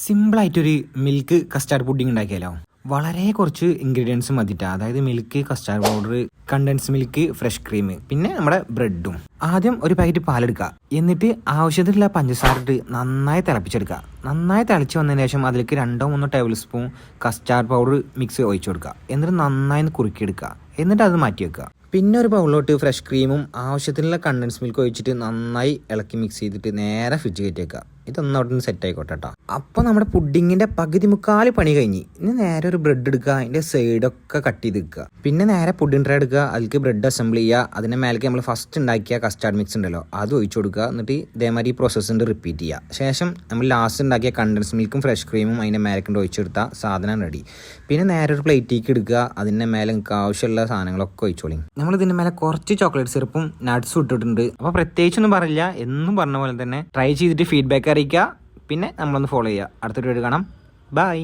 സിമ്പിളായിട്ടൊരു milk custard pudding ഉണ്ടാക്കിയാലോ. വളരെ കുറച്ച് ഇൻഗ്രീഡിയൻസ് മതിട്ടാ. അതായത് milk, custard powder, condensed milk, fresh cream, പിന്നെ നമ്മുടെ ബ്രെഡും. ആദ്യം ഒരു പാക്കറ്റ് പാലെടുക്കുക. എന്നിട്ട് ആവശ്യത്തിലുള്ള പഞ്ചസാര ഇട്ട് നന്നായി തിളപ്പിച്ചെടുക്കുക. നന്നായി തിളച്ച് വന്നതിന് ശേഷം അതിലേക്ക് 2-3 table spoon custard powder mix ഒഴിച്ചു കൊടുക്കുക. എന്നിട്ട് നന്നായി കുറുക്കിയെടുക്കുക. എന്നിട്ട് അത് മാറ്റി വെക്കുക. പിന്നെ ഒരു ബൗളിലോട്ട് ഫ്രഷ് ക്രീമും ആവശ്യത്തിനുള്ള കണ്ടൻസ് മിൽക്ക് ഒഴിച്ചിട്ട് നന്നായി ഇളക്കി മിക്സ് ചെയ്തിട്ട് നേരെ ഫ്രിഡ്ജ് കയറ്റി വെക്കുക. ഇതൊന്നും അവിടെ നിന്ന് സെറ്റ് ആയിക്കോട്ടെ കേട്ടോ. അപ്പോൾ നമ്മുടെ പുഡിങ്ങിൻ്റെ പകുതി മുക്കാൽ പണി കഴിഞ്ഞ്. ഇനി നേരെ ഒരു ബ്രെഡ് എടുക്കുക, അതിൻ്റെ സൈഡൊക്കെ കട്ട് ചെയ്ത് വെക്കുക. പിന്നെ നേരെ പുഡിംഗ് ട്രേ എടുക്കുക, അതിലേക്ക് ബ്രെഡ് അസംബിൾ ചെയ്യുക. അതിൻ്റെ മേലേക്ക് നമ്മൾ ഫസ്റ്റ് ഉണ്ടാക്കിയ കസ്റ്റാർഡ് മിക്സ് ഉണ്ടല്ലോ അത് ഒഴിച്ചു കൊടുക്കുക. എന്നിട്ട് ഇതേമാതിരി ഈ പ്രോസസ്സ് റിപ്പീറ്റ് ചെയ്യുക. ശേഷം നമ്മൾ ലാസ്റ്റ് ഉണ്ടാക്കിയ കണ്ടൻസ് മിൽക്കും ഫ്രഷ് ക്രീമും അതിൻ്റെ മേലേക്ക് ഒഴിച്ചെടുത്താൽ സാധനം റെഡി. പിന്നെ നേരെ ഒരു പ്ലേറ്റിലേക്ക് എടുക്കുക, അതിൻ്റെ മേലെ നിങ്ങൾക്ക് ആവശ്യമുള്ള സാധനങ്ങളൊക്കെ ഒഴിച്ചോളി. നമ്മൾ ഇതിൻ്റെ മേലെ കുറച്ച് ചോക്ലേറ്റ് സിറപ്പും നട്ട്സും ഇട്ടിട്ടുണ്ട്. അപ്പോൾ പ്രത്യേകിച്ചൊന്നും പറയില്ല, എന്നും പറഞ്ഞ പോലെ തന്നെ ട്രൈ ചെയ്തിട്ട് ഫീഡ്ബാക്ക് അറിയിക്കുക. പിന്നെ നമ്മളൊന്ന് ഫോളോ ചെയ്യുക. അടുത്തൊരു വീഡിയോ കാണാം. ബൈ.